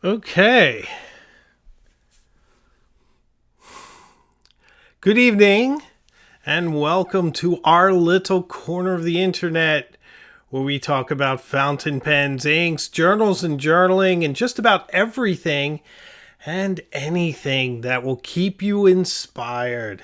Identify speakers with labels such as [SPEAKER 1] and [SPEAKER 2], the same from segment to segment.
[SPEAKER 1] Okay. Good evening and welcome to our little corner of the internet where we talk about fountain pens, inks, journals and journaling and just about everything and anything that will keep you inspired.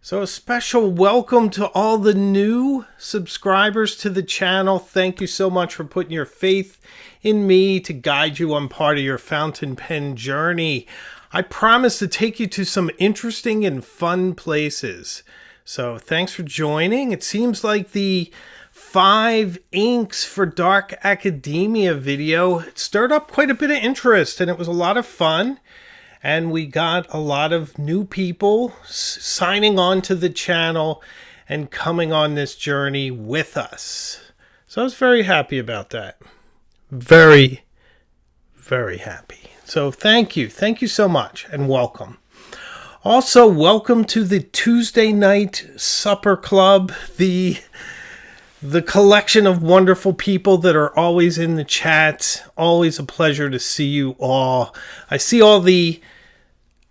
[SPEAKER 1] So a special welcome to all the new subscribers to the channel. Thank you so much for putting your faith in me to guide you on part of your fountain pen journey. I promise to take you to some interesting and fun places. So thanks for joining. It seems like the 5 inks for dark academia video stirred up quite a bit of interest and it was a lot of fun. And we got a lot of new people signing on to the channel and coming on this journey with us. So I was very happy about that. Very, very happy. So thank you. Thank you so much and welcome. Also, welcome to the Tuesday Night Supper Club, the collection of wonderful people that are always in the chat. Always a pleasure to see you all. I see all the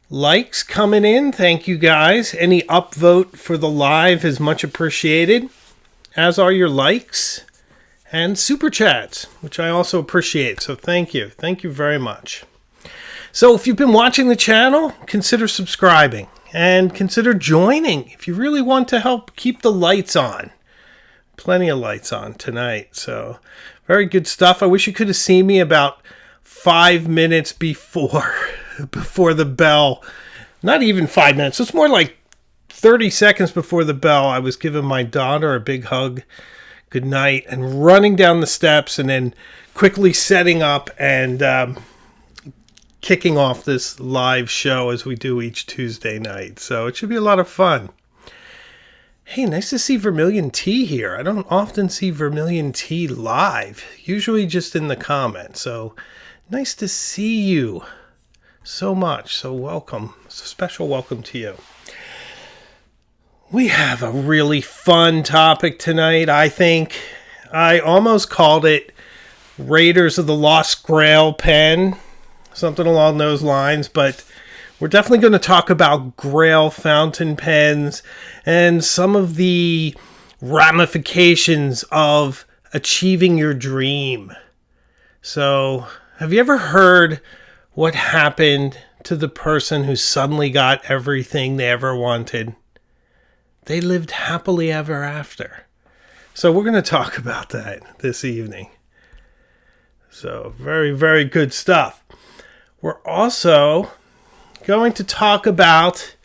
[SPEAKER 1] likes coming in. Thank you guys. Any upvote for the live is much appreciated, as are your likes and super chats, which I also appreciate. So thank you. Thank you very much. So if you've been watching the channel, consider subscribing and consider joining if you really want to help keep the lights on. Plenty of lights on tonight. So very good stuff. I wish you could have seen me about 5 minutes before the bell. Not even 5 minutes. It's more like 30 seconds before the bell. I was giving my daughter a big hug, good night, and running down the steps and then quickly setting up and kicking off this live show as we do each Tuesday night. So it should be a lot of fun. Hey, nice to see Vermilion Tea here. I don't often see Vermilion Tea live, usually just in the comments. So nice to see you so much. So welcome. Special welcome to you. We have a really fun topic tonight, I think. I almost called it Raiders of the Lost Grail pen, something along those lines, but we're definitely going to talk about Grail fountain pens and some of the ramifications of achieving your dream. So, have you ever heard what happened to the person who suddenly got everything they ever wanted? They lived happily ever after. So we're going to talk about that this evening. So very, very good stuff. We're also going to talk about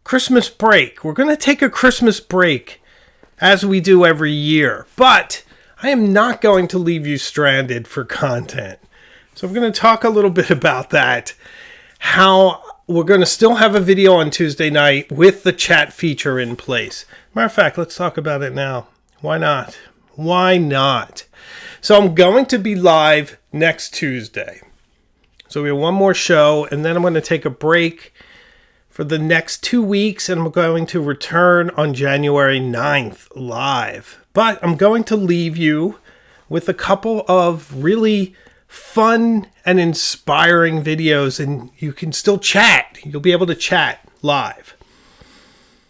[SPEAKER 1] Christmas break. We're going to take a Christmas break as we do every year. But I am not going to leave you stranded for content. So we're going to talk a little bit about that. How we're going to still have a video on Tuesday night with the chat feature in place. Matter of fact, let's talk about it now. Why not? Why not? So I'm going to be live next Tuesday. So we have one more show, and then I'm going to take a break for the next 2 weeks, and I'm going to return on January 9th live. But I'm going to leave you with a couple of really fun and inspiring videos, and you can still chat. You'll be able to chat live.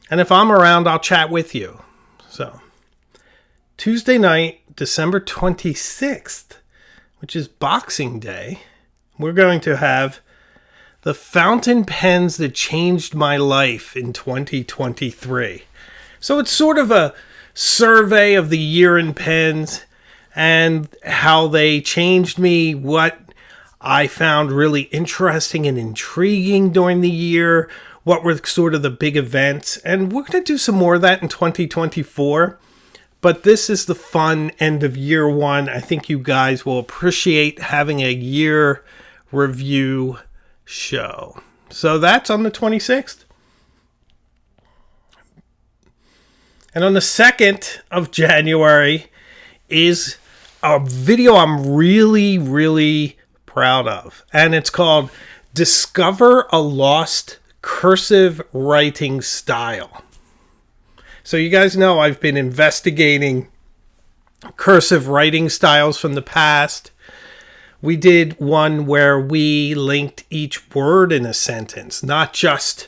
[SPEAKER 1] And if I'm around, I'll chat with you. So, Tuesday night, December 26th, which is Boxing Day, we're going to have the fountain pens that changed my life in 2023. So it's sort of a survey of the year in pens and how they changed me, what I found really interesting and intriguing during the year, what were sort of the big events, and we're going to do some more of that in 2024. But this is the fun end of year one. I think you guys will appreciate having a year review show. So that's on the 26th. And on the 2nd of January is a video I'm really, really proud of. And it's called Discover a Lost Cursive Writing Style. So you guys know I've been investigating cursive writing styles from the past. we did one where we linked each word in a sentence, not just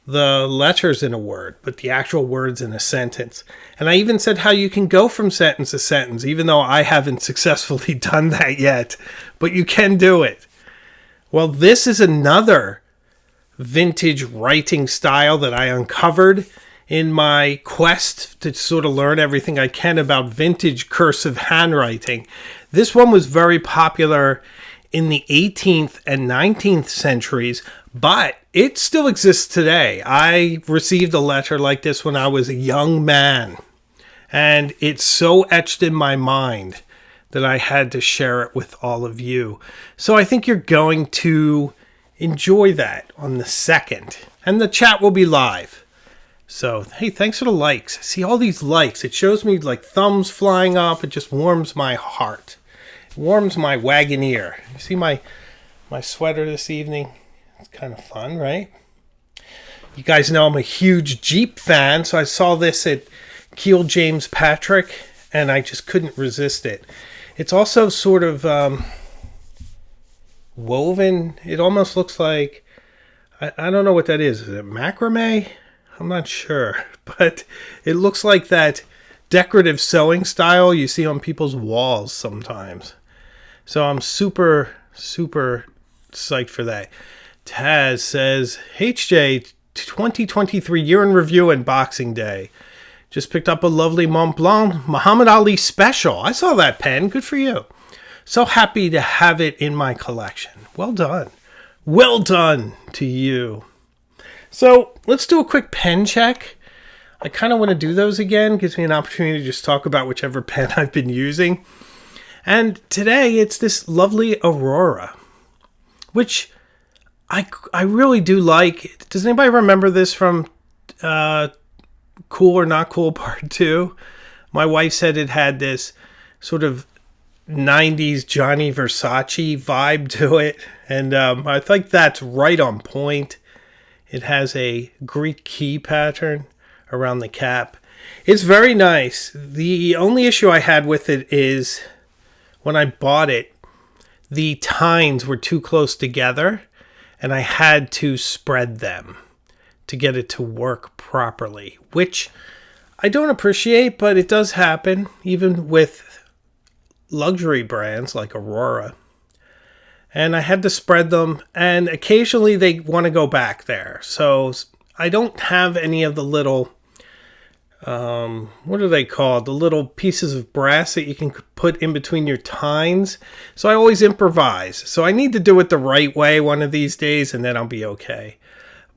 [SPEAKER 1] the letters in a word, but the actual words in a sentence. And I even said how you can go from sentence to sentence, even though I haven't successfully done that yet, but you can do it. Well, this is another vintage writing style that I uncovered in my quest to sort of learn everything I can about vintage cursive handwriting. This one was very popular in the 18th and 19th centuries, but it still exists today. I received a letter like this when I was a young man, and it's so etched in my mind that I had to share it with all of you. So I think you're going to enjoy that on the 2nd, and the chat will be live. So, hey, thanks for the likes. I see all these likes. It shows me like thumbs flying up. It just warms my heart. It warms my Wagoneer. You see my sweater this evening? It's kind of fun, right? You guys know I'm a huge Jeep fan, so I saw this at Keel James Patrick, and I just couldn't resist it. It's also sort of woven. It almost looks like, I don't know what that is. Is it macrame? I'm not sure, but it looks like that decorative sewing style you see on people's walls sometimes. So I'm super, super psyched for that. Taz says, HJ, 2023 year in review and Boxing Day. Just picked up a lovely Mont Blanc Muhammad Ali special. I saw that pen. Good for you. So happy to have it in my collection. Well done. Well done to you. So let's do a quick pen check. I kind of want to do those again. Gives me an opportunity to just talk about whichever pen I've been using. And today it's this lovely Aurora, which I really do like. Does anybody remember this from Cool or Not Cool Part 2? My wife said it had this sort of 90s Johnny Versace vibe to it. And I think that's right on point. It has a Greek key pattern around the cap. It's very nice. The only issue I had with it is when I bought it, the tines were too close together, and I had to spread them to get it to work properly, which I don't appreciate, but it does happen, even with luxury brands like Aurora. And I had to spread them, and occasionally they want to go back there. So I don't have any of the little, what are they called? The little pieces of brass that you can put in between your tines. So I always improvise. So I need to do it the right way one of these days, and then I'll be okay.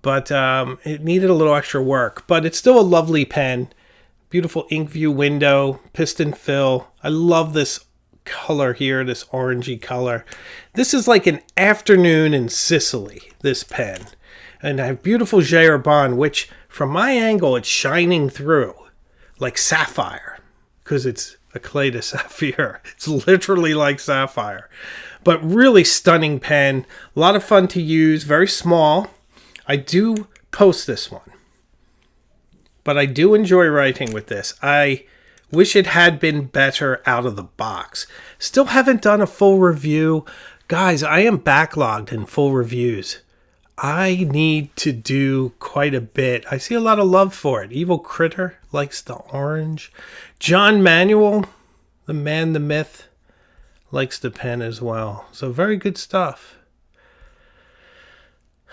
[SPEAKER 1] But it needed a little extra work. But it's still a lovely pen. Beautiful ink view window, piston fill. I love this color here, this orangey color. This is like an afternoon in Sicily, this pen. And I have beautiful J-Urbane, which from my angle, it's shining through like sapphire because it's a clay de saphir. It's literally like sapphire, but really stunning pen. A lot of fun to use, very small. I do post this one, but I do enjoy writing with this. I wish it had been better out of the box. Still haven't done a full review. Guys, I am backlogged in full reviews. I need to do quite a bit. I see a lot of love for it. Evil Critter likes the orange. John Manuel, the man, the myth, likes the pen as well. So very good stuff.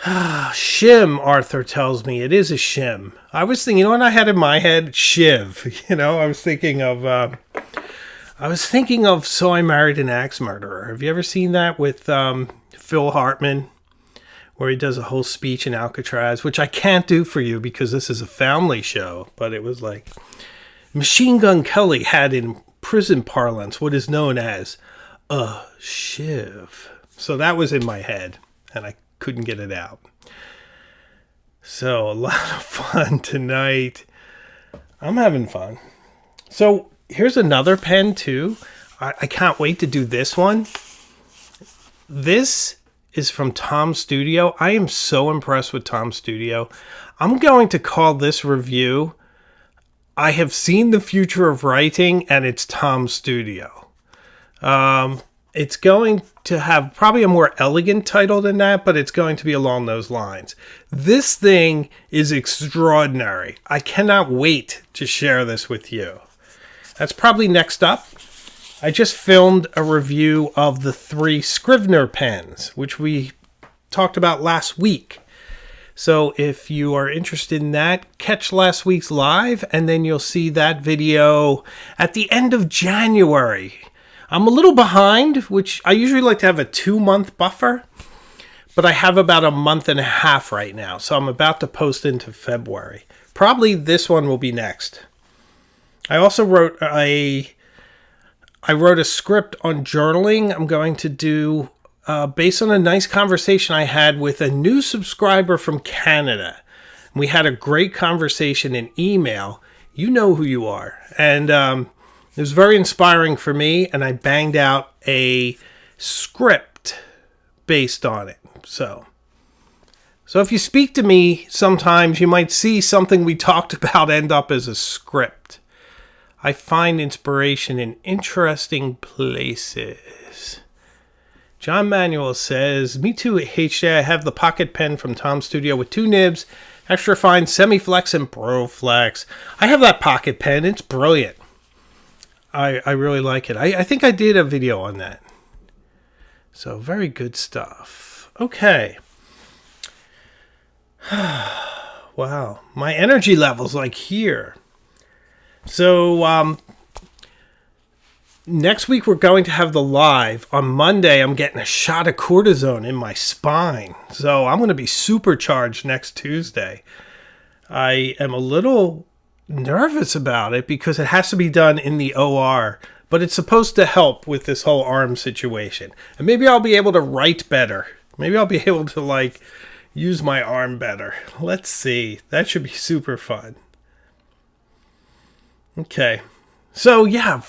[SPEAKER 1] Shim, Arthur tells me. It is a shim. I was thinking, you know what I had in my head? Shiv. I was thinking of So I Married an Axe Murderer. Have you ever seen that with Phil Hartman, where he does a whole speech in Alcatraz, which I can't do for you because this is a family show, but it was like Machine Gun Kelly had in prison parlance what is known as a shiv. So that was in my head, and I couldn't get it out. So a lot of fun tonight. I'm having fun. So here's another pen too. I can't wait to do this one. This is from Tom Studio. I am so impressed with Tom Studio. I'm going to call this review I have seen the future of writing, and it's Tom Studio. It's going to have probably a more elegant title than that, but it's going to be along those lines. This thing is extraordinary. I cannot wait to share this with you. That's probably next up. I just filmed a review of the 3 Scrivener pens, which we talked about last week. So if you are interested in that, catch last week's live, and then you'll see that video at the end of January. I'm a little behind, which I usually like to have a 2-month buffer, but I have about a month and a half right now, so I'm about to post into February. Probably this one will be next. I also wrote a script on journaling. I'm going to do based on a nice conversation I had with a new subscriber from Canada. We had a great conversation in email. You know who you are. And it was very inspiring for me, and I banged out a script based on it. So if you speak to me sometimes, you might see something we talked about end up as a script. I find inspiration in interesting places. John Manuel says, me too, HJ. I have the pocket pen from Tom's Studio with 2 nibs, extra fine, semi-flex, and pro-flex. I have that pocket pen. It's brilliant. I really like it. I think I did a video on that. So, very good stuff. Okay. Wow. My energy level's like here. So, next week we're going to have the live. On Monday, I'm getting a shot of cortisone in my spine. So I'm going to be supercharged next Tuesday. I am a little nervous about it because it has to be done in the OR. But it's supposed to help with this whole arm situation. And maybe I'll be able to write better. Maybe I'll be able to, use my arm better. Let's see. That should be super fun. Okay. So, yeah,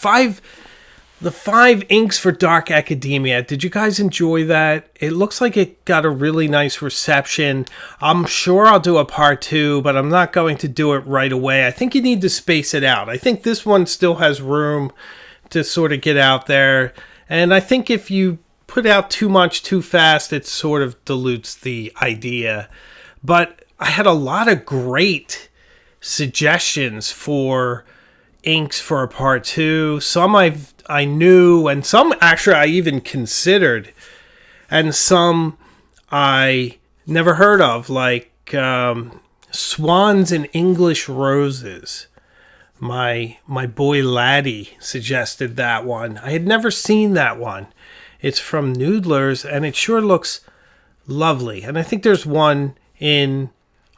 [SPEAKER 1] the 5 inks for Dark Academia. Did you guys enjoy that? It looks like it got a really nice reception. I'm sure I'll do a part 2, but I'm not going to do it right away. I think you need to space it out. I think this one still has room to sort of get out there. And I think if you put out too much too fast, it sort of dilutes the idea. But I had a lot of great suggestions for inks for a part 2. Some I knew, and some actually I even considered, and some I never heard of, like Swans and English Roses. My boy Laddie suggested that one. I had never seen that one. It's from Noodlers, and it sure looks lovely. And I think there's one in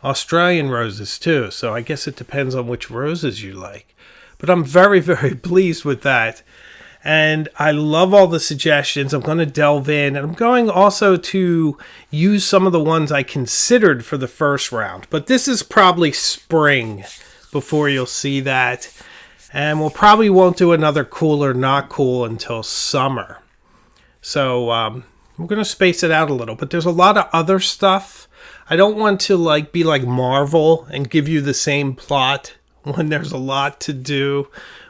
[SPEAKER 1] Australian roses too, so I guess it depends on which roses you like. But I'm very, very pleased with that. And I love all the suggestions. I'm going to delve in. And I'm going also to use some of the ones I considered for the first round. But this is probably spring before you'll see that. And we'll probably won't do another cool or not cool until summer. So I'm going to space it out a little. But there's a lot of other stuff. I don't want to be like Marvel and give you the same plot when there's a lot to do.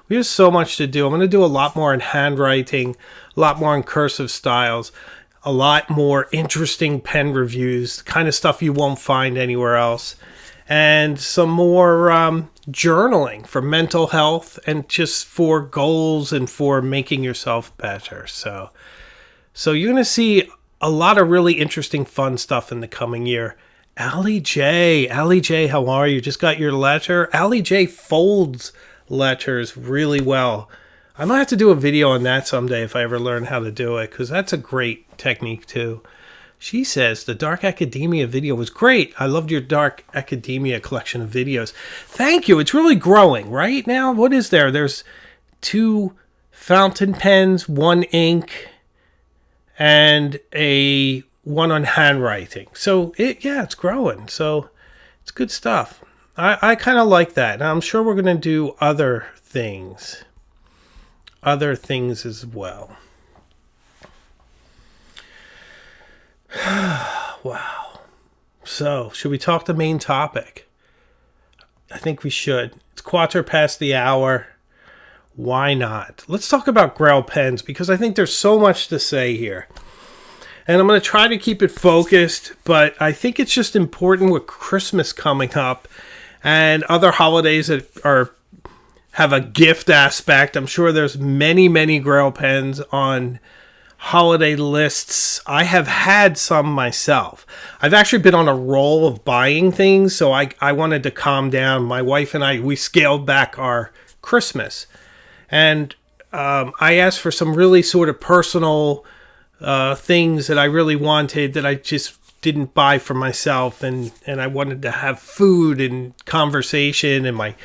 [SPEAKER 1] We have so much to do. I'm going to do a lot more in handwriting, a lot more in cursive styles, a lot more interesting pen reviews, the kind of stuff you won't find anywhere else, and some more journaling for mental health and just for goals and for making yourself better. So you're going to see a lot of really interesting, fun stuff in the coming year. Allie J, how are you? Just got your letter. Allie J folds letters really well. I might have to do a video on that someday if I ever learn how to do it, because that's a great technique too. She says the Dark Academia video was great. I loved your Dark Academia collection of videos. Thank you. It's really growing right now. What is there? There's 2 fountain pens, 1 ink, and a one on handwriting. So it's growing. So it's good stuff. I kind of like that. And I'm sure we're going to do other things as well. Wow. So should we talk the main topic? I think we should. It's 1/4 past the hour. why not? Let's talk about Grail pens because I think there's so much to say here. And I'm going to try to keep it focused, but I think it's just important with Christmas coming up and other holidays that have a gift aspect. I'm sure there's many Grail pens on holiday lists. I have had some myself. I've actually been on a roll of buying things, so I wanted to calm down. My wife and we scaled back our Christmas. And I asked for some really sort of personal things that I really wanted that I just didn't buy for myself. And I wanted to have food and conversation, and my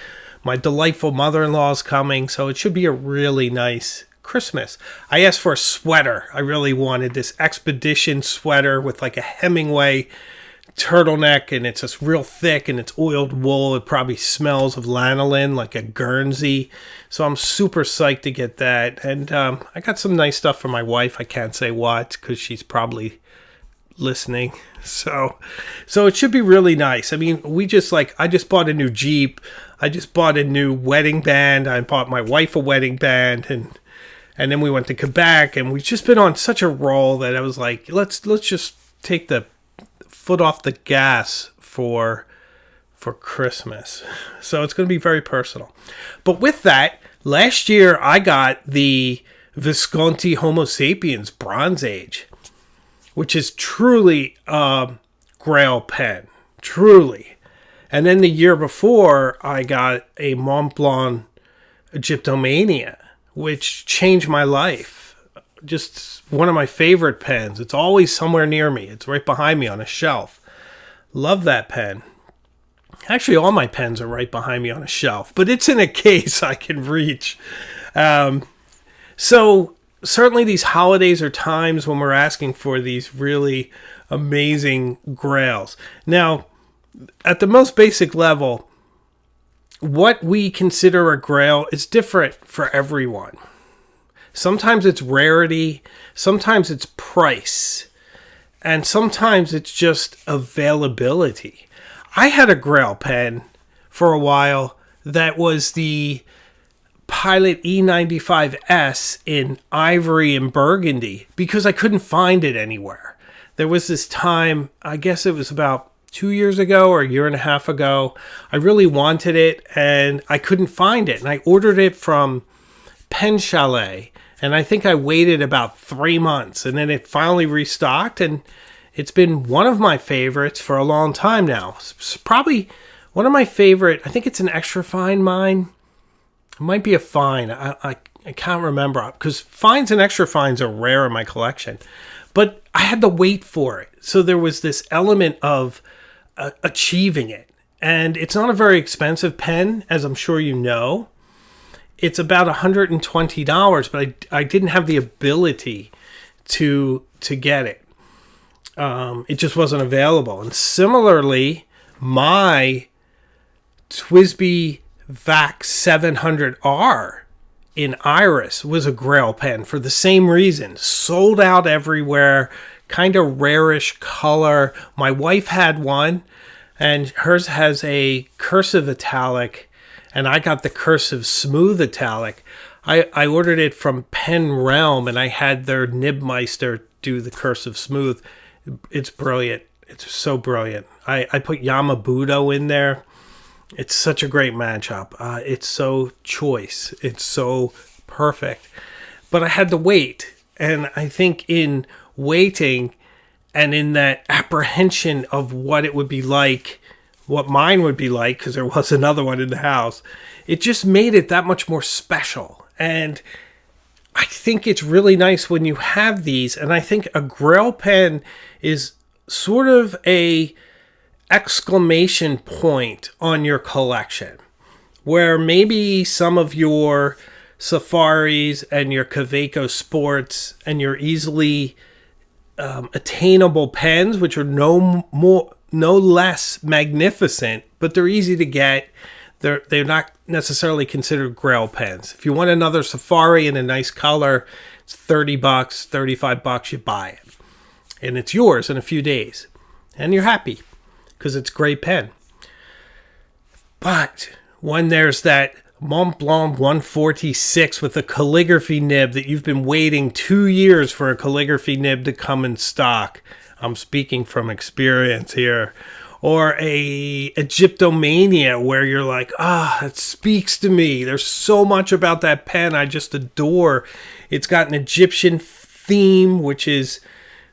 [SPEAKER 1] delightful mother-in-law's coming, so it should be a really nice Christmas. I asked for a sweater. I really wanted this expedition sweater with like a Hemingway turtleneck, and it's just real thick and it's oiled wool. It probably smells of lanolin like a Guernsey. So I'm super psyched to get that. And I got some nice stuff for my wife. I can't say what because she's probably listening. So it should be really nice. I mean, I just bought a new Jeep. I just bought a new wedding band. I bought my wife a wedding band, and then we went to Quebec, and we've just been on such a roll that I was like, let's just take the foot off the gas for Christmas. So it's going to be very personal. But with that, last year I got the Visconti Homo sapiens Bronze Age, which is truly a Grail pen. Truly. And then the year before, I got a Mont Blanc Egyptomania, which changed my life. Just one of my favorite pens. It's always somewhere near me. It's right behind me on a shelf. Love that pen. Actually, all my pens are right behind me on a shelf, but it's in a case I can reach. So certainly these holidays are times when we're asking for these really amazing Grails. Now, at the most basic level, what we consider a Grail is different for everyone. Sometimes it's rarity, sometimes it's price, and sometimes it's just availability. I had a Grail pen for a while that was the Pilot E95S in ivory and burgundy because I couldn't find it anywhere. There was this time, I guess it was about 2 years ago or a year and a half ago, I really wanted it and I couldn't find it. And I ordered it from Pen Chalet. And I think I waited about 3 months and then it finally restocked. And it's been one of my favorites for a long time now. It's probably one of my favorite. I think it's an extra fine mine. It might be a fine. I can't remember because fines and extra fines are rare in my collection. But I had to wait for it. So there was this element of achieving it. And it's not a very expensive pen, as I'm sure you know. It's about $120, but I didn't have the ability to get it. It just wasn't available. And similarly, my TWSBI VAC 700R in Iris was a Grail pen for the same reason. Sold out everywhere, kind of rarish color. My wife had one, and hers has a cursive italic, and I got the cursive smooth italic. I ordered it from Pen Realm, and I had their Nibmeister do the cursive smooth. It's brilliant. It's so brilliant. I put Yamabudo in there. It's such a great matchup. It's so choice. It's so perfect. But I had to wait. And I think in waiting and in that apprehension of what it would be like, what mine would be like, because there was another one in the house, it just made it that much more special. And I think it's really nice when you have these. And I think a Grail pen is sort of a exclamation point on your collection, where maybe some of your Safaris and your Kaweco Sports and your easily attainable pens, which are no less magnificent, but they're easy to get. They're not necessarily considered Grail pens. If you want another Safari in a nice color, it's $30, $35, you buy it. And it's yours in a few days. And you're happy because it's a great pen. But when there's that Mont Blanc 146 with a calligraphy nib that you've been waiting 2 years for a calligraphy nib to come in stock. I'm speaking from experience here. Or a Egyptomania where you're like, it speaks to me. There's so much about that pen I just adore. It's got an Egyptian theme, which is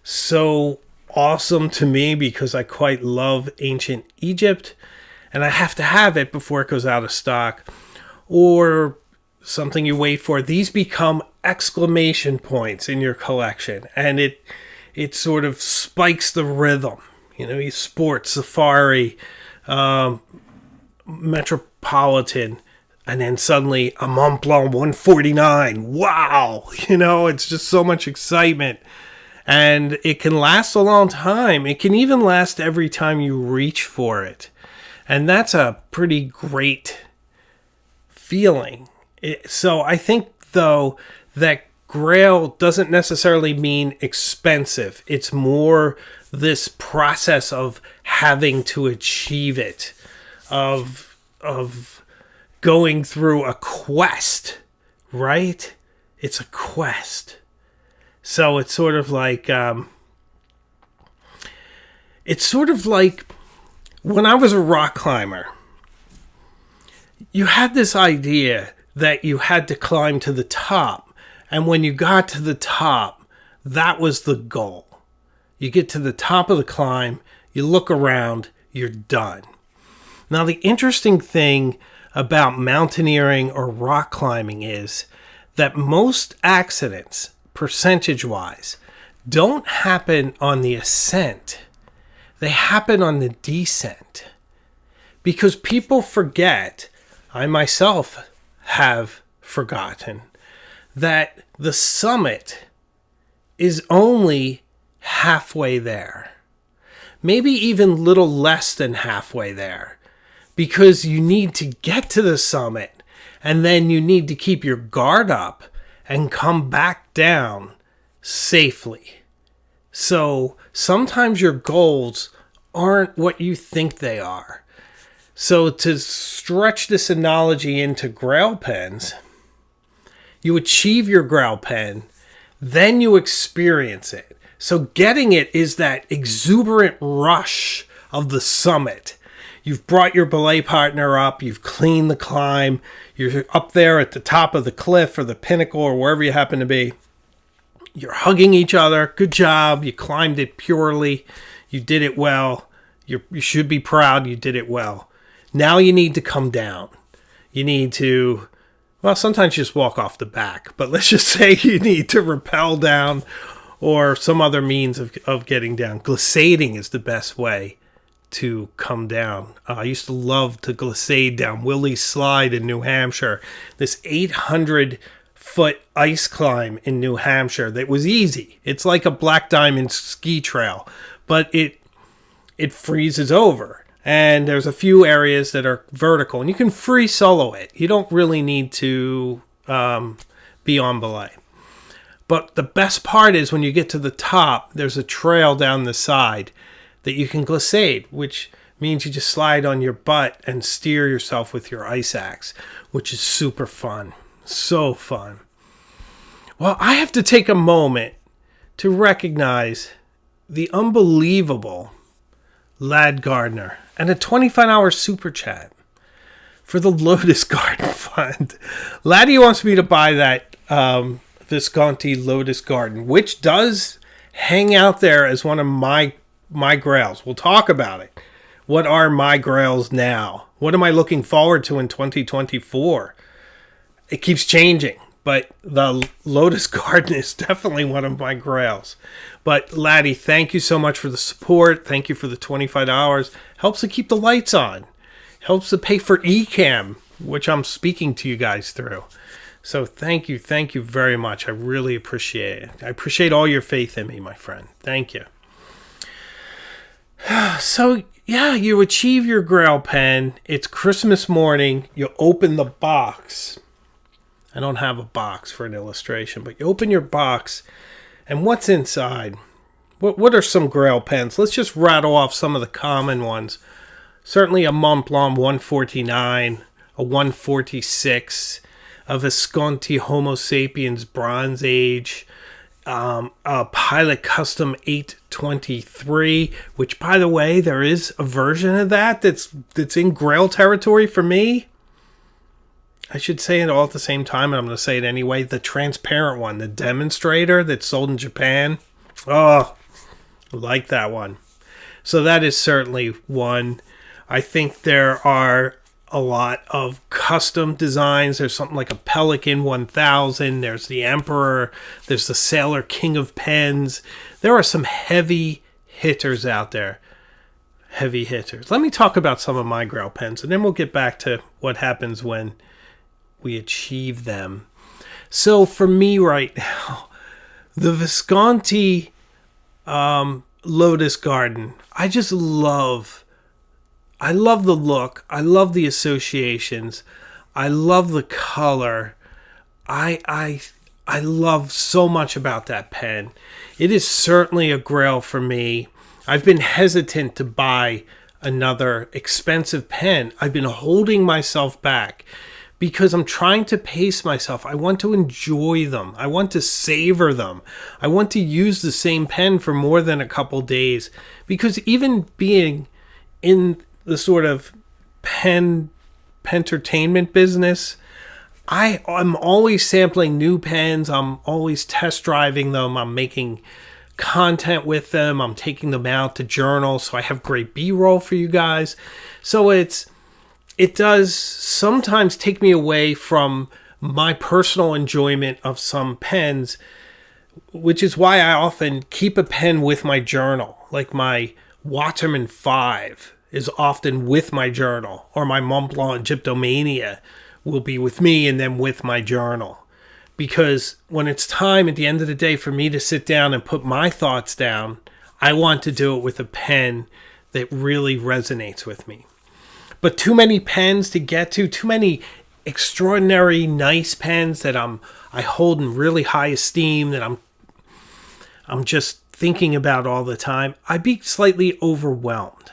[SPEAKER 1] so awesome to me because I quite love ancient Egypt. And I have to have it before it goes out of stock. Or something you wait for. These become exclamation points in your collection. And it sort of spikes the rhythm. You know, Sport, Safari, Metropolitan, and then suddenly a Mont Blanc 149. Wow! You know, it's just so much excitement. And it can last a long time. It can even last every time you reach for it. And that's a pretty great feeling. So I think, though, that Grail doesn't necessarily mean expensive. It's more this process of having to achieve it, of going through a quest, right? It's a quest. So it's sort of like when I was a rock climber, you had this idea that you had to climb to the top. And when you got to the top, that was the goal. You get to the top of the climb, you look around, you're done. Now, the interesting thing about mountaineering or rock climbing is that most accidents, percentage-wise, don't happen on the ascent. They happen on the descent. Because people forget, I myself have forgotten, that the summit is only halfway there. Maybe even little less than halfway there. Because you need to get to the summit, and then you need to keep your guard up and come back down safely. So sometimes your goals aren't what you think they are. So to stretch this analogy into Grail pens, you achieve your Grail pen, then you experience it. So getting it is that exuberant rush of the summit. You've brought your belay partner up, you've cleaned the climb, you're up there at the top of the cliff or the pinnacle or wherever you happen to be. You're hugging each other. Good job. You climbed it purely. You did it well. You should be proud you did it well. Now you need to come down. You need to, well, sometimes you just walk off the back, but let's just say you need to rappel down or some other means of getting down. Glissading is the best way to come down. I used to love to glissade down Willie's Slide in New Hampshire. This 800-foot ice climb in New Hampshire that was easy. It's like a Black Diamond ski trail, but it freezes over. And there's a few areas that are vertical, and you can free solo it. You don't really need to be on belay. But the best part is when you get to the top, there's a trail down the side that you can glissade, which means you just slide on your butt and steer yourself with your ice axe, which is super fun. So fun. Well, I have to take a moment to recognize the unbelievable Lad Gardner and a 25-hour super chat for the Lotus Garden Fund. Laddie wants me to buy that Visconti Lotus Garden, which does hang out there as one of my Grails. We'll talk about it. What are my Grails now? What am I looking forward to in 2024? It keeps changing, but the Lotus Garden is definitely one of my Grails. But Laddie, thank you so much for the support. Thank you for the $25. Helps to keep the lights on. Helps to pay for Ecamm, which I'm speaking to you guys through. So thank you very much. I really appreciate it. I appreciate all your faith in me, my friend. Thank you. So, yeah, you achieve your Grail pen. It's Christmas morning. You open the box. I don't have a box for an illustration, but you open your box, and what's inside? What are some Grail pens? Let's just rattle off some of the common ones. Certainly a Mont Blanc 149, a a 146, a Visconti Homo sapiens Bronze Age, a Pilot Custom 823, which, by the way, there is a version of that's in Grail territory for me. I should say it all at the same time, and I'm going to say it anyway. The transparent one, the demonstrator that's sold in Japan. Oh, I like that one. So that is certainly one. I think there are a lot of custom designs. There's something like a Pelican 1000. There's the Emperor. There's the Sailor King of Pens. There are some heavy hitters out there. Heavy hitters. Let me talk about some of my Grail pens, and then we'll get back to what happens when we achieve them. So for me right now, the Visconti Lotus Garden, I love the look. I love the associations. I love the color. I love so much about that pen. It is certainly a Grail for me. I've been hesitant to buy another expensive pen. I've been holding myself back because I'm trying to pace myself. I want to enjoy them. I want to savor them. I want to use the same pen for more than a couple days, because even being in the sort of pen-entertainment business, I'm always sampling new pens. I'm always test driving them. I'm making content with them. I'm taking them out to journal, so I have great B-roll for you guys. So it does sometimes take me away from my personal enjoyment of some pens, which is why I often keep a pen with my journal. Like my Waterman 5 is often with my journal, or my Mont Blanc Egyptomania will be with me and then with my journal. Because when it's time at the end of the day for me to sit down and put my thoughts down, I want to do it with a pen that really resonates with me. But too many pens to get to, too many extraordinary nice pens that I hold in really high esteem, that I'm just thinking about all the time, I'd be slightly overwhelmed.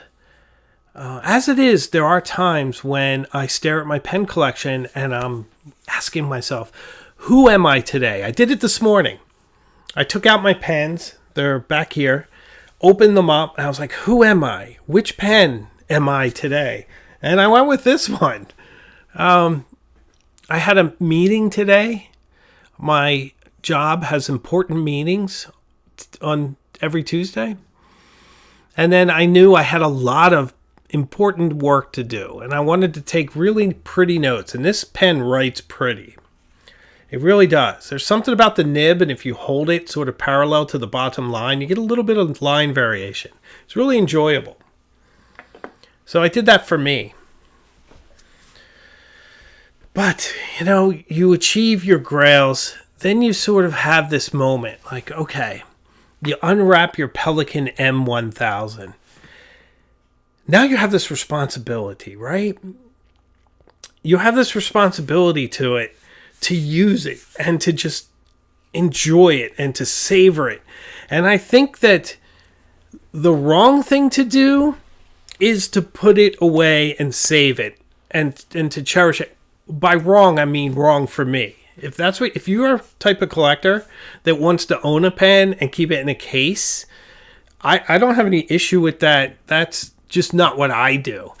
[SPEAKER 1] As it is, there are times when I stare at my pen collection and I'm asking myself, who am I today? I did it this morning. I took out my pens, they're back here, opened them up, and I was like, who am I? Which pen am I today? And I went with this one. I had a meeting today. My job has important meetings on every Tuesday. And then I knew I had a lot of important work to do, and I wanted to take really pretty notes, and this pen writes pretty. It really does. There's something about the nib, and if you hold it sort of parallel to the bottom line, you get a little bit of line variation. It's really enjoyable. So I did that for me. But, you achieve your Grails, then you sort of have this moment, like, okay, you unwrap your Pelican M1000. Now you have this responsibility, right? You have this responsibility to use it, and to just enjoy it, and to savor it. And I think that the wrong thing to do is to put it away and save it, and to cherish it. By wrong, I mean wrong for me. If you're a type of collector that wants to own a pen and keep it in a case, I don't have any issue with that. That's just not what I do.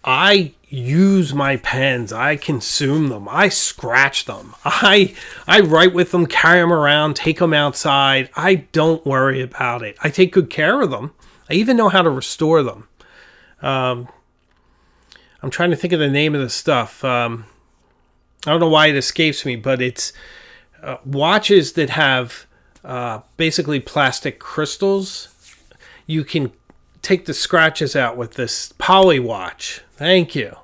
[SPEAKER 1] I use my pens. I consume them. I scratch them. I write with them, carry them around, take them outside. I don't worry about it. I take good care of them. I even know how to restore them. I'm trying to think of the name of the stuff. I don't know why it escapes me, but it's watches that have basically plastic crystals. You can take the scratches out with this poly watch. Thank you.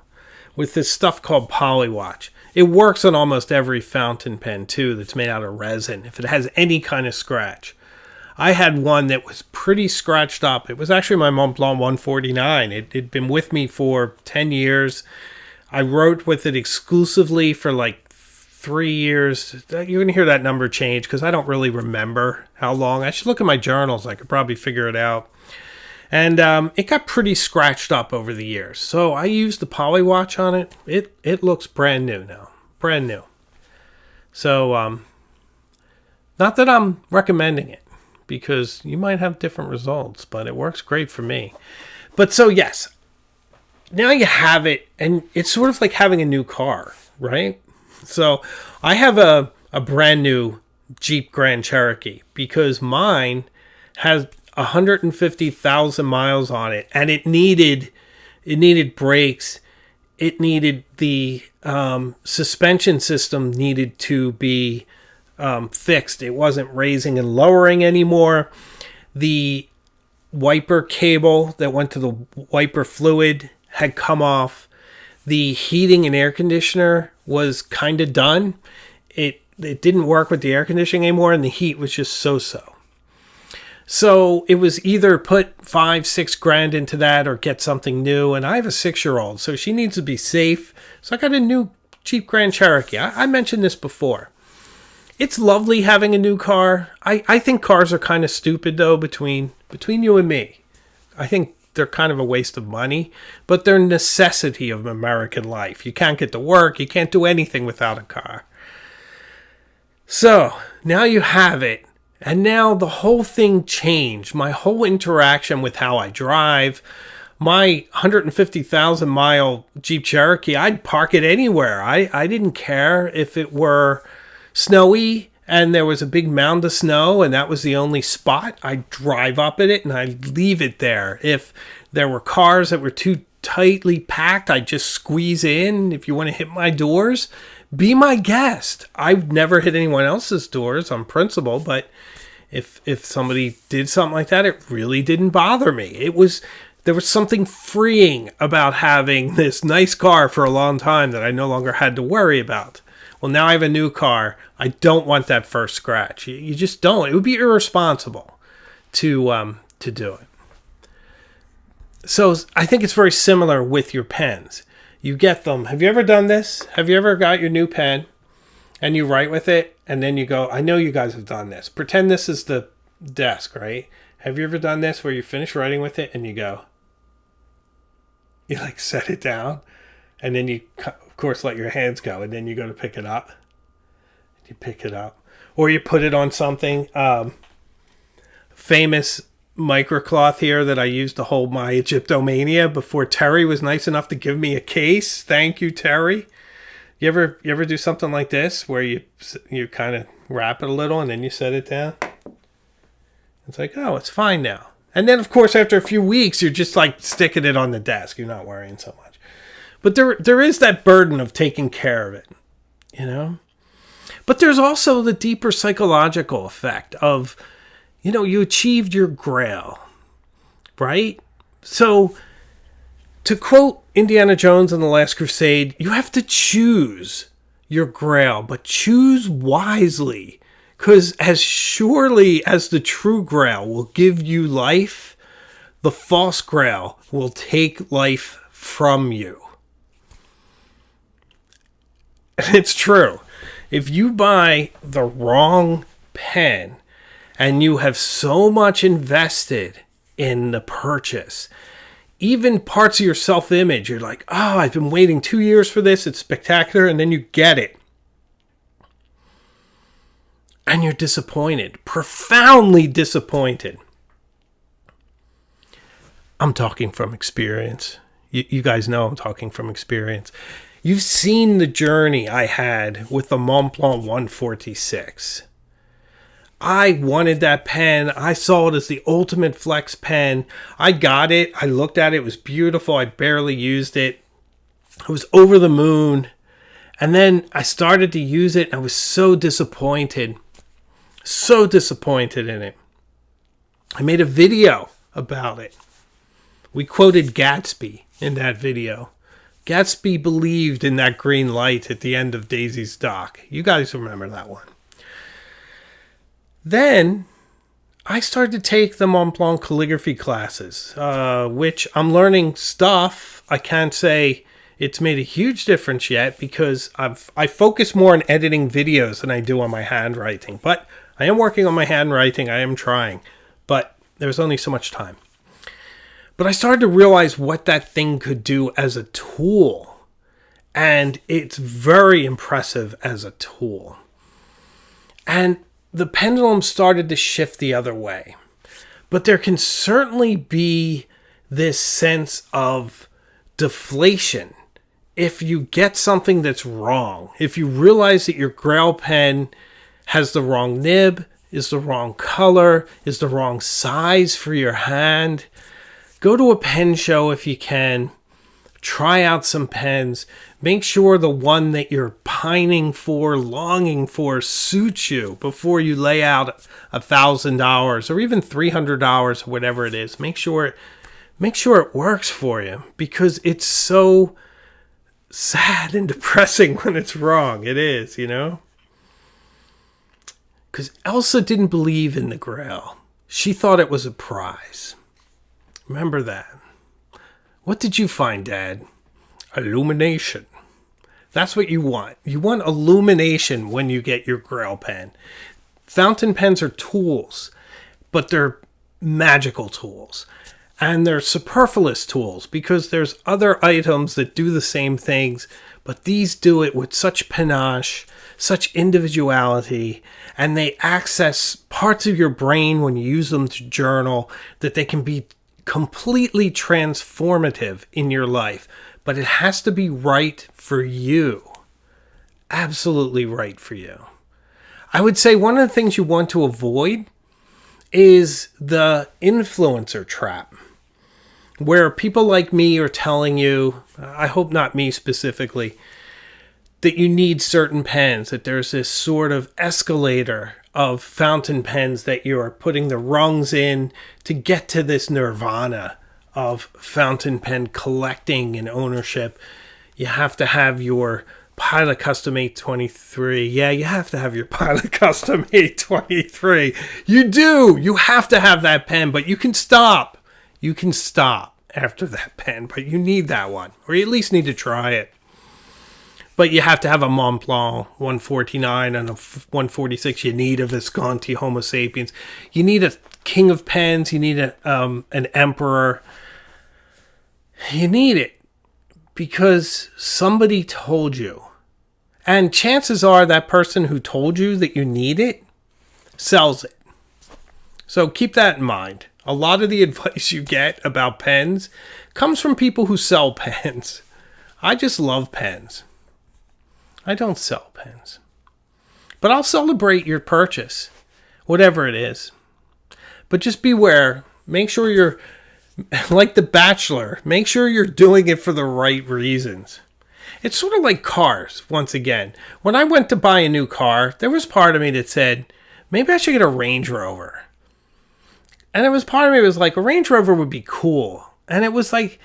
[SPEAKER 1] With this stuff called poly watch. It works on almost every fountain pen too that's made out of resin, if it has any kind of scratch. I had one that was pretty scratched up. It was actually my Mont Blanc 149. It'd been with me for 10 years. I wrote with it exclusively for like 3 years. You're going to hear that number change because I don't really remember how long. I should look at my journals. I could probably figure it out. And it got pretty scratched up over the years. So I used the poly watch on it. It looks brand new now. Brand new. So, not that I'm recommending it, because you might have different results, but it works great for me. But so, yes, now you have it, and it's sort of like having a new car, right? So I have a brand new Jeep Grand Cherokee, because mine has 150,000 miles on it, and it needed brakes. It needed the suspension system needed to be fixed. It wasn't raising and lowering anymore. The wiper cable that went to the wiper fluid had come off. The heating and air conditioner was kind of done. It didn't work with the air conditioning anymore, and the heat was just so-so. So it was either put $5-6 grand into that or get something new. And I have a 6-year-old, so she needs to be safe. So I got a new Jeep Grand Cherokee. I mentioned this before. It's lovely having a new car. I think cars are kind of stupid, though, between you and me. I think they're kind of a waste of money, but they're a necessity of American life. You can't get to work. You can't do anything without a car. So now you have it. And now the whole thing changed. My whole interaction with how I drive, my 150,000 mile Jeep Cherokee, I'd park it anywhere. I didn't care if it were snowy and there was a big mound of snow and that was the only spot. I'd drive up in it and I'd leave it there. If there were cars that were too tightly packed, I'd just squeeze in. If you want to hit my doors, be my guest. I've never hit anyone else's doors on principle, but if somebody did something like that, it really didn't bother me. There was something freeing about having this nice car for a long time that I no longer had to worry about. Well, now I have a new car. I don't want that first scratch. You just don't. It would be irresponsible to do it. So I think it's very similar with your pens. You get them. Have you ever done this? Have you ever got your new pen and you write with it and then you go, I know you guys have done this. Pretend this is the desk, right? Have you ever done this where you finish writing with it and you go, you like set it down and then you, of course, let your hands go and then you go to pick it up. You pick it up. Or you put it on something. Famous microcloth here that I used to hold my Egyptomania before Terry was nice enough to give me a case. Thank you, Terry. You ever do something like this where you kind of wrap it a little and then you set it down? It's like, oh, it's fine now. And then, of course, after a few weeks, you're just like sticking it on the desk. You're not worrying so much. But there is that burden of taking care of it, you know? But there's also the deeper psychological effect of, you know, you achieved your Grail, right? So, to quote Indiana Jones in The Last Crusade, you have to choose your Grail, but choose wisely. Because as surely as the true Grail will give you life, the false Grail will take life from you. And it's true. If you buy the wrong pen, and you have so much invested in the purchase, even parts of your self-image, you're like, oh, I've been waiting 2 years for this. It's spectacular. And then you get it. And you're disappointed, profoundly disappointed. I'm talking from experience. You guys know I'm talking from experience. You've seen the journey I had with the Montblanc 146. I wanted that pen. I saw it as the ultimate flex pen. I got it. I looked at it. It was beautiful. I barely used it. I was over the moon. And then I started to use it. I was so disappointed. So disappointed in it. I made a video about it. We quoted Gatsby in that video. Gatsby believed in that green light at the end of Daisy's Dock. You guys remember that one. Then I started to take the Montblanc calligraphy classes, which I'm learning stuff. I can't say it's made a huge difference yet because I focus more on editing videos than I do on my handwriting. But I am working on my handwriting. I am trying. But there's only so much time. But I started to realize what that thing could do as a tool. And it's very impressive as a tool. And the pendulum started to shift the other way. But there can certainly be this sense of deflation if you get something that's wrong. If you realize that your Grail pen has the wrong nib, is the wrong color, is the wrong size for your hand, go to a pen show if you can. Try out some pens. Make sure the one that you're pining for, longing for, suits you before you lay out $1,000 or even $300, whatever it is. Make sure it works for you, because it's so sad and depressing when it's wrong. It is, you know? Because Elsa didn't believe in the Grail. She thought it was a prize. Remember that. What did you find, Dad? Illumination. That's what you want. You want illumination when you get your Grail pen. Fountain pens are tools, but they're magical tools. And they're superfluous tools because there's other items that do the same things, but these do it with such panache, such individuality, and they access parts of your brain when you use them to journal that they can be completely transformative in your life. But it has to be right for you. Absolutely right for you. I would say one of the things you want to avoid is the influencer trap, where people like me are telling you, I hope not me specifically, that you need certain pens, that there's this sort of escalator of fountain pens that you are putting the rungs in to get to this nirvana of fountain pen collecting and ownership. You have to have your Pilot Custom 823. Yeah, you have to have your Pilot Custom 823. You do. You have to have that pen, but you can stop. You can stop after that pen, but you need that one, or you at least need to try it. But you have to have a Mont Blanc 149 and a 146. You need a Visconti Homo sapiens. You need a King of Pens. You need an Emperor. You need it because somebody told you. And chances are that person who told you that you need it sells it. So keep that in mind. A lot of the advice you get about pens comes from people who sell pens. I just love pens. I don't sell pens. But I'll celebrate your purchase, whatever it is. But just beware. Make sure you're, like the Bachelor, make sure you're doing it for the right reasons. It's sort of like cars, once again. When I went to buy a new car, there was part of me that said, maybe I should get a Range Rover. And there was part of me that was like, a Range Rover would be cool. And it was like,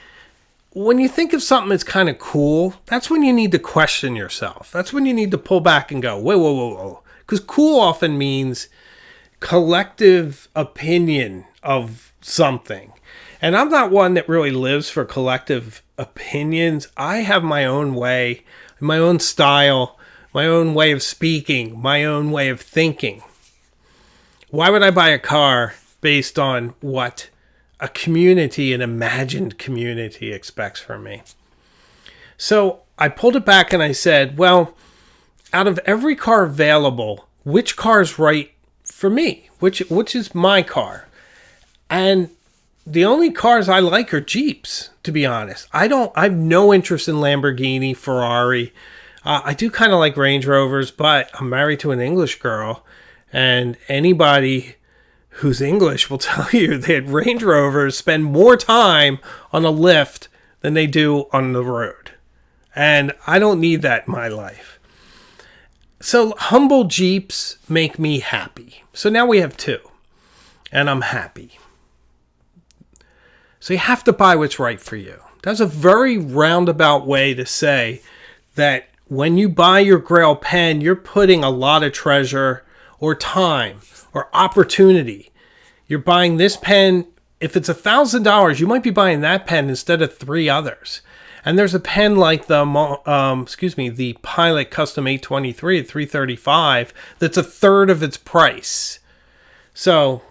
[SPEAKER 1] when you think of something that's kind of cool, that's when you need to question yourself. That's when you need to pull back and go, whoa, whoa, whoa, whoa. Because cool often means collective opinion of something. And I'm not one that really lives for collective opinions. I have my own way, my own style, my own way of speaking, my own way of thinking. Why would I buy a car based on what a community, an imagined community, expects from me? So I pulled it back and I said, well, out of every car available, which car is right for me? Which is my car? And the only cars I like are Jeeps, to be honest. I have no interest in Lamborghini, Ferrari. I do kind of like Range Rovers, but I'm married to an English girl, and anybody who's English will tell you that Range Rovers spend more time on a lift than they do on the road. And I don't need that in my life. So humble Jeeps make me happy. So now we have two, and I'm happy. So you have to buy what's right for you. That's a very roundabout way to say that when you buy your Grail pen, you're putting a lot of treasure or time or opportunity. You're buying this pen. If it's $1,000, you might be buying that pen instead of 3 others. And there's a pen like the Pilot Custom 823 at $335 that's a third of its price. So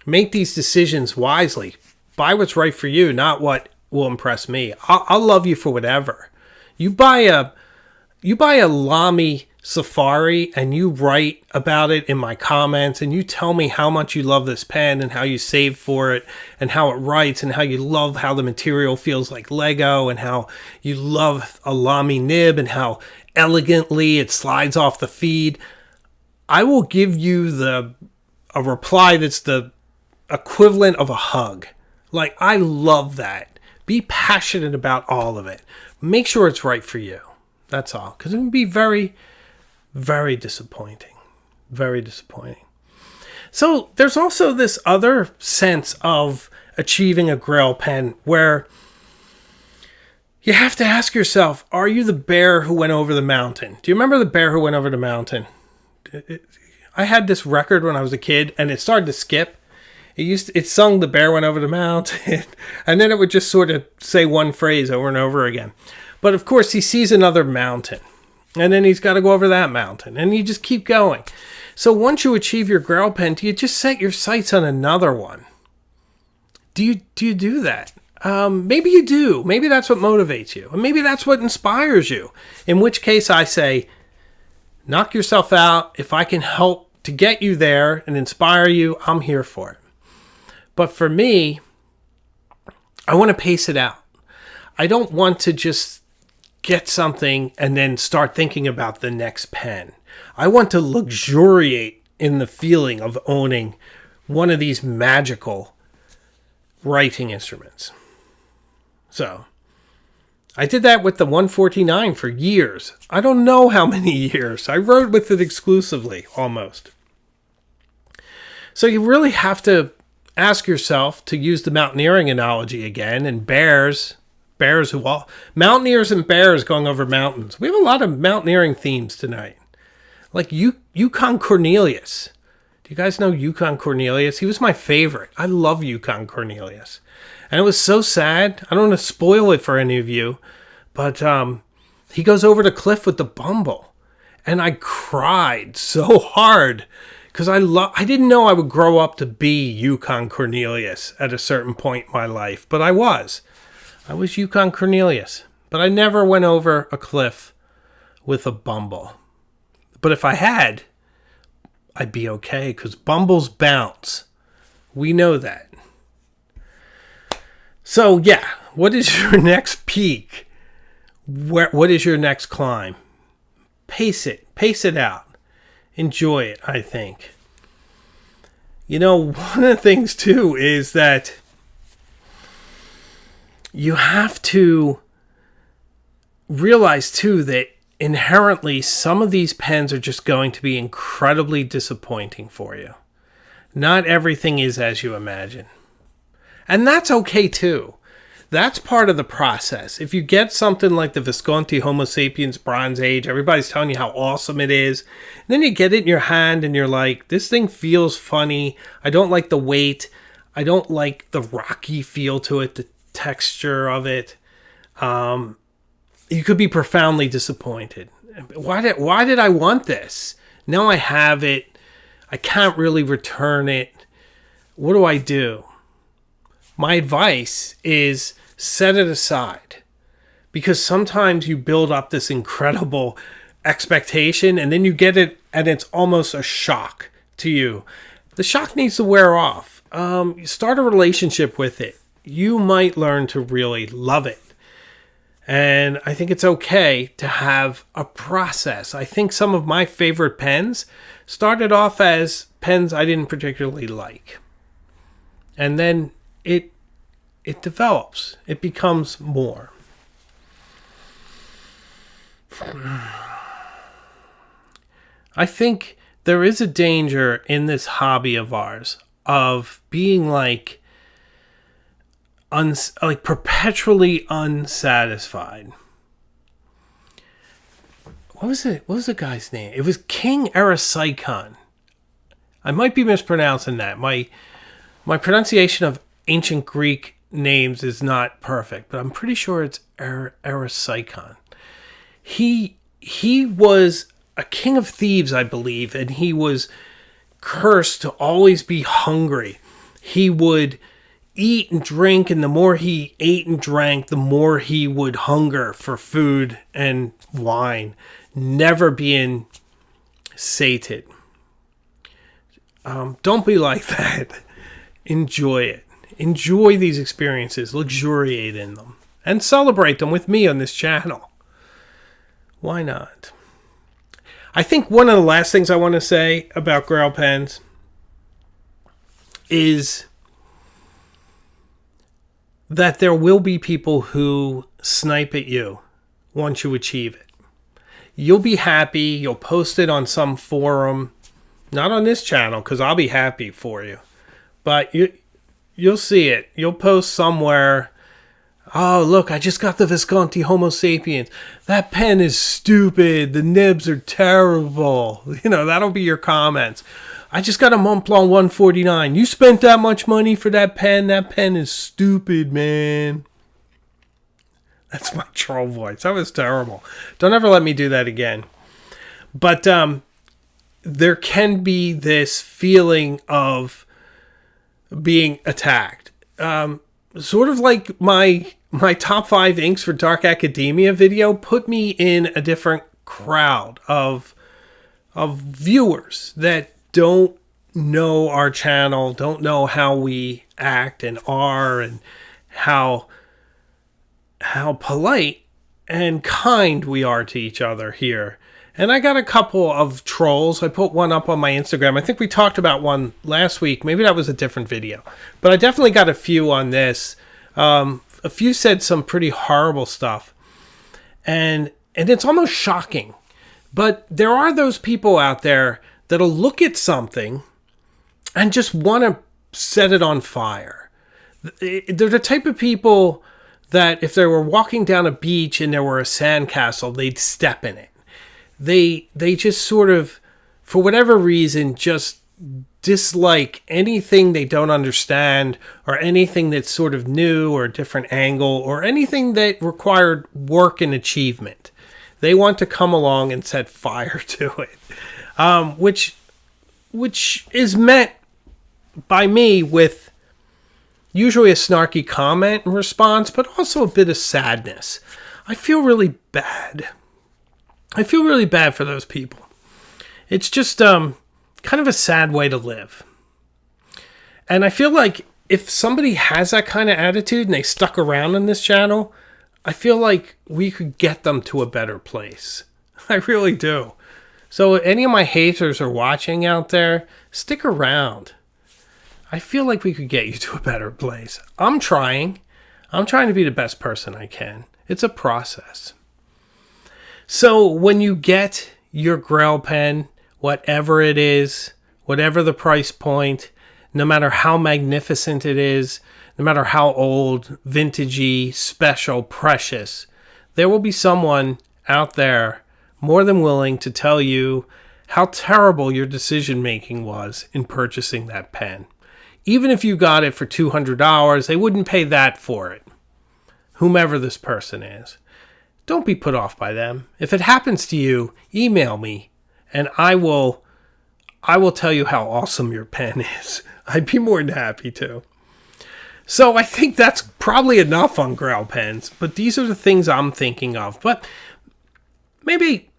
[SPEAKER 1] make these decisions wisely. buy what's right for you, not what will impress me. I'll love you for whatever. You buy a Lamy Safari and you write about it in my comments and you tell me how much you love this pen and how you save for it and how it writes and how you love how the material feels like Lego and how you love a Lamy nib and how elegantly it slides off the feed. I will give you a reply that's the equivalent of a hug. Like, I love that. Be passionate about all of it. Make sure it's right for you. That's all. Because it would be very, very disappointing. Very disappointing. So there's also this other sense of achieving a Grail pen where you have to ask yourself, are you the bear who went over the mountain? Do you remember the bear who went over the mountain? I had this record when I was a kid and it started to skip. It sung "The Bear Went Over the Mountain," and then it would just sort of say one phrase over and over again. But of course, he sees another mountain, and then he's got to go over that mountain, and you just keep going. So once you achieve your Grail pen, do you just set your sights on another one? Do you do that? Maybe you do. Maybe that's what motivates you, and maybe that's what inspires you. In which case, I say, knock yourself out. If I can help to get you there and inspire you, I'm here for it. But for me, I want to pace it out. I don't want to just get something and then start thinking about the next pen. I want to luxuriate in the feeling of owning one of these magical writing instruments. So, I did that with the 149 for years. I don't know how many years. I wrote with it exclusively, almost. So you really have to ask yourself, to use the mountaineering analogy again, and mountaineers and bears going over mountains. We have a lot of mountaineering themes tonight. Like Yukon Cornelius. Do you guys know Yukon Cornelius? He was my favorite. I love Yukon Cornelius. And it was so sad. I don't want to spoil it for any of you, but he goes over the cliff with the bumble. And I cried so hard. Because I didn't know I would grow up to be Yukon Cornelius at a certain point in my life. But I was. I was Yukon Cornelius. But I never went over a cliff with a bumble. But if I had, I'd be okay. Because bumbles bounce. We know that. So, yeah. What is your next peak? What is your next climb? Pace it. Pace it out. Enjoy it, I think. You know, one of the things, too, is that you have to realize, too, that inherently some of these pens are just going to be incredibly disappointing for you. Not everything is as you imagine. And that's okay, too. That's part of the process. If you get something like the Visconti Homo sapiens Bronze Age, everybody's telling you how awesome it is. And then you get it in your hand and you're like, this thing feels funny. I don't like the weight. I don't like the rocky feel to it, the texture of it. You could be profoundly disappointed. Why did I want this? Now I have it. I can't really return it. What do I do? My advice is set it aside, because sometimes you build up this incredible expectation and then you get it and it's almost a shock to you. The shock needs to wear off. You start a relationship with it. You might learn to really love it. And I think it's okay to have a process. I think some of my favorite pens started off as pens I didn't particularly like. And then it develops. It becomes more. I think there is a danger in this hobby of ours of being like perpetually unsatisfied. What was it? What was the guy's name? It was King Erasicon. I might be mispronouncing that. My pronunciation of ancient Greek names is not perfect, but I'm pretty sure it's Erasicon. He was a king of Thebes, I believe, and he was cursed to always be hungry. He would eat and drink, and the more he ate and drank, the more he would hunger for food and wine, never being sated. Don't be like that. Enjoy it. Enjoy these experiences. Luxuriate in them. And celebrate them with me on this channel. Why not? I think one of the last things I want to say about Grail pens is that there will be people who snipe at you once you achieve it. You'll be happy. You'll post it on some forum. Not on this channel, because I'll be happy for you. But you'll see it. You'll post somewhere, oh, look, I just got the Visconti Homo sapiens. That pen is stupid. The nibs are terrible. That'll be your comments. I just got a Montblanc 149. You spent that much money for that pen? That pen is stupid, man. That's my troll voice. That was terrible. Don't ever let me do that again. But there can be this feeling of being attacked. Sort of like my top 5 inks for Dark Academia video put me in a different crowd of viewers that don't know our channel, don't know how we act and are, and how polite and kind we are to each other here. And I got a couple of trolls. I put one up on my Instagram. I think we talked about one last week. Maybe that was a different video. But I definitely got a few on this. A few said some pretty horrible stuff. And it's almost shocking. But there are those people out there that'll look at something and just want to set it on fire. They're the type of people that if they were walking down a beach and there were a sandcastle, they'd step in it. They just sort of, for whatever reason, just dislike anything they don't understand, or anything that's sort of new or a different angle, or anything that required work and achievement. They want to come along and set fire to it, which is met by me with usually a snarky comment and response, but also a bit of sadness. I feel really bad. I feel really bad for those people. It's just kind of a sad way to live. And I feel like if somebody has that kind of attitude and they stuck around on this channel, I feel like we could get them to a better place. I really do. So any of my haters are watching out there, stick around. I feel like we could get you to a better place. I'm trying. I'm trying to be the best person I can. It's a process. So when you get your Grail pen, whatever it is, whatever the price point, no matter how magnificent it is, no matter how old, vintagey, special, precious, there will be someone out there more than willing to tell you how terrible your decision making was in purchasing that pen. Even if you got it for $200, they wouldn't pay that for it. Whomever this person is. Don't be put off by them. If it happens to you, email me and I will tell you how awesome your pen is. I'd be more than happy to. So I think that's probably enough on Grail pens, but these are the things I'm thinking of. But maybe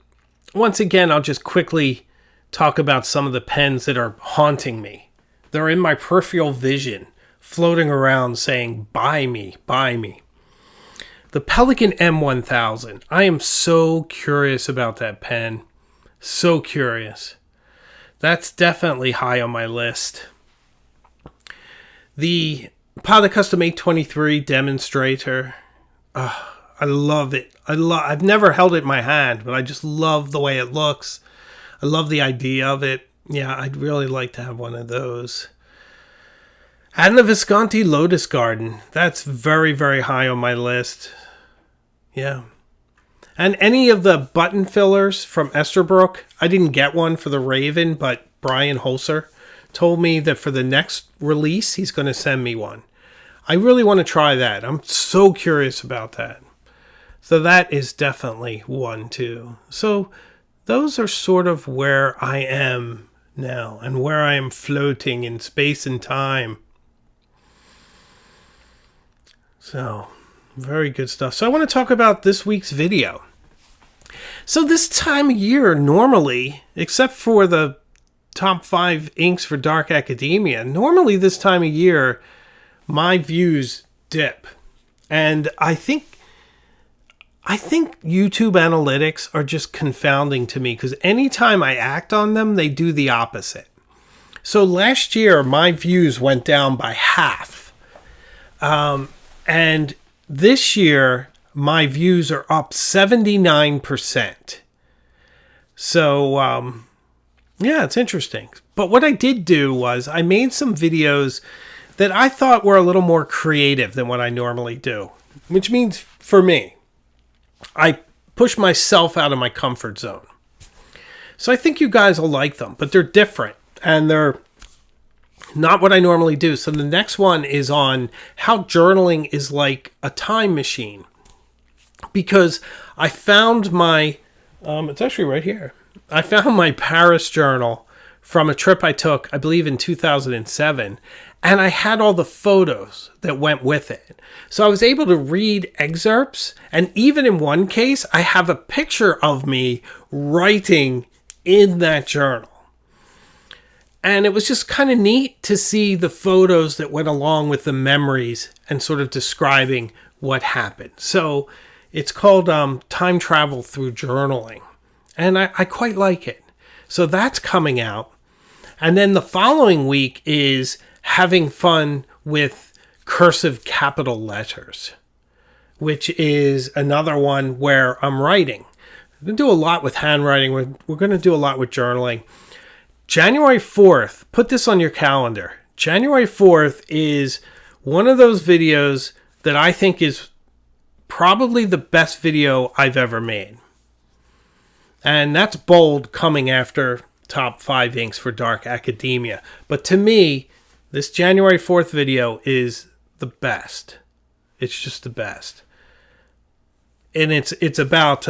[SPEAKER 1] once again, I'll just quickly talk about some of the pens that are haunting me. They're in my peripheral vision, floating around saying, buy me, buy me. The Pelikan M1000. I am so curious about that pen. So curious. That's definitely high on my list. The Pada Custom 823 Demonstrator. I love it. I've never held it in my hand, but I just love the way it looks. I love the idea of it. Yeah, I'd really like to have one of those. And the Visconti Lotus Garden. That's very, very high on my list. Yeah. And any of the button fillers from Esterbrook. I didn't get one for the Raven, but Brian Holzer told me that for the next release, he's going to send me one. I really want to try that. I'm so curious about that. So that is definitely one too. So those are sort of where I am now and where I am floating in space and time. So, very good stuff. So I want to talk about this week's video. So this time of year, normally, except for the top 5 inks for Dark Academia, normally this time of year, my views dip. And I think YouTube analytics are just confounding to me, because anytime I act on them, they do the opposite. So last year, my views went down by half. And this year, my views are up 79%. So, yeah, it's interesting. But what I did do was I made some videos that I thought were a little more creative than what I normally do. Which means, for me, I push myself out of my comfort zone. So I think you guys will like them, but they're different. And they're not what I normally do. So the next one is on how journaling is like a time machine. Because I found my, it's actually right here. I found my Paris journal from a trip I took, I believe in 2007. And I had all the photos that went with it. So I was able to read excerpts. And even in one case, I have a picture of me writing in that journal. And it was just kind of neat to see the photos that went along with the memories and sort of describing what happened. So it's called Time Travel Through Journaling. And I quite like it. So that's coming out. And then the following week is having fun with cursive capital letters, which is another one where I'm writing. I'm going to do a lot with handwriting. We're going to do a lot with journaling. January 4th, put this on your calendar. January 4th is one of those videos that I think is probably the best video I've ever made. And that's bold, coming after top 5 inks for Dark Academia. But to me, this January 4th video is the best. It's just the best. And it's about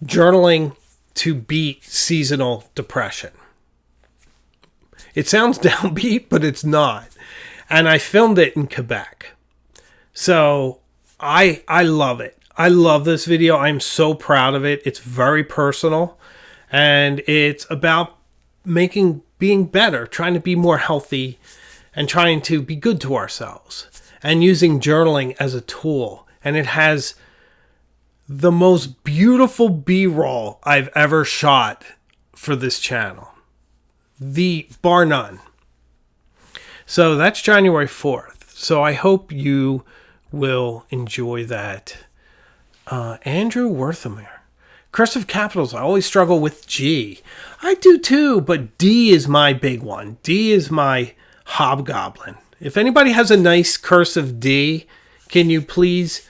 [SPEAKER 1] journaling to beat seasonal depression. It sounds downbeat, but it's not. And I filmed it in Quebec. So I love it. I love this video. I'm so proud of it. It's very personal. And it's about being better, trying to be more healthy, and trying to be good to ourselves. And using journaling as a tool. And it has the most beautiful B-roll I've ever shot for this channel. Bar none. So that's January 4th. So I hope you will enjoy that. Andrew Worthamere. Cursive capitals, I always struggle with G. I do too, but D is my big one. D is my hobgoblin. If anybody has a nice cursive D, can you please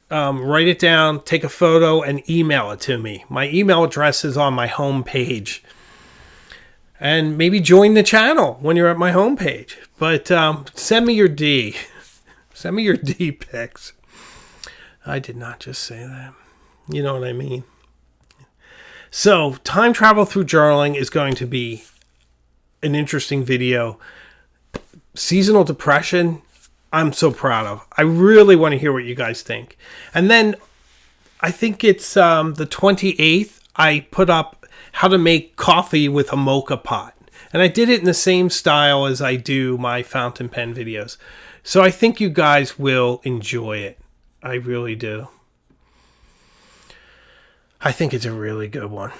[SPEAKER 1] write it down, take a photo, and email it to me. My email address is on my home page. And maybe join the channel when you're at my home page. But send me your D. Send me your D pics. I did not just say that. You know what I mean. So, Time Travel Through Journaling is going to be an interesting video. Seasonal depression, I'm so proud of. I really want to hear what you guys think. And then, I think it's the 28th, I put up how to make coffee with a mocha pot. And I did it in the same style as I do my fountain pen videos. So I think you guys will enjoy it. I really do. I think it's a really good one.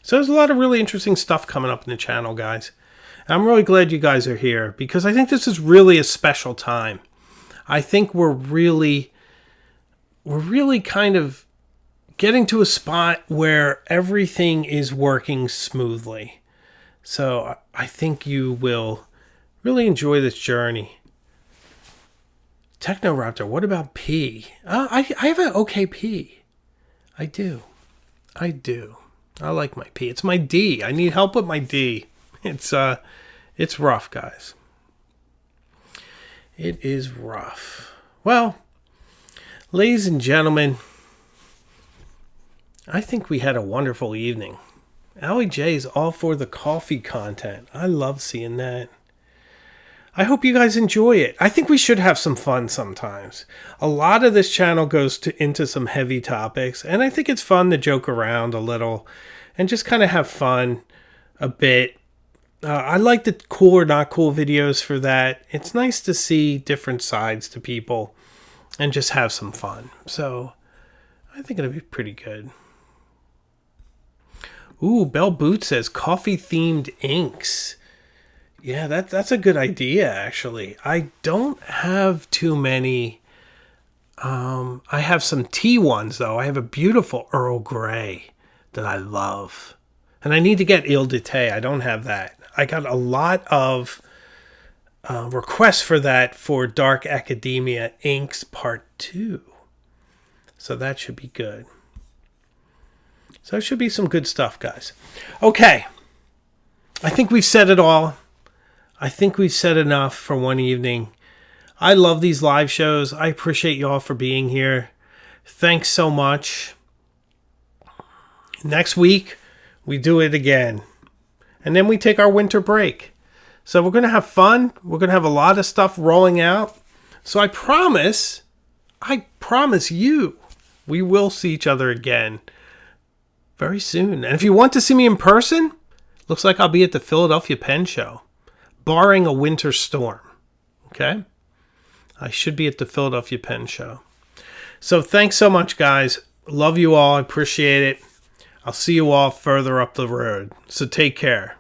[SPEAKER 1] So there's a lot of really interesting stuff coming up in the channel, guys. I'm really glad you guys are here, because I think this is really a special time. I think we're really kind of getting to a spot where everything is working smoothly. So I think you will really enjoy this journey. Technoraptor, what about P? I have an okay P. I do. I like my P. It's my D. I need help with my D. It's rough, guys. It is rough. Well, ladies and gentlemen, I think we had a wonderful evening. Allie J is all for the coffee content. I love seeing that. I hope you guys enjoy it. I think we should have some fun sometimes. A lot of this channel goes into some heavy topics, and I think it's fun to joke around a little and just kind of have fun a bit. I like the cool or not cool videos for that. It's nice to see different sides to people and just have some fun. So I think it'll be pretty good. Ooh, Bell Boot says coffee-themed inks. Yeah, that's a good idea, actually. I don't have too many. I have some tea ones, though. I have a beautiful Earl Grey that I love. And I need to get Ile de Thé. I don't have that. I got a lot of requests for that for Dark Academia Inks Part 2. So that should be good. So it should be some good stuff, guys. Okay. I think we've said it all. I think we've said enough for one evening. I love these live shows. I appreciate you all for being here. Thanks so much. Next week, we do it again. And then we take our winter break. So we're going to have fun. We're going to have a lot of stuff rolling out. So I promise you, we will see each other again very soon. And if you want to see me in person, looks like I'll be at the Philadelphia Pen Show, barring a winter storm. Okay? I should be at the Philadelphia Pen Show. So thanks so much, guys. Love you all. I appreciate it. I'll see you all further up the road. So take care.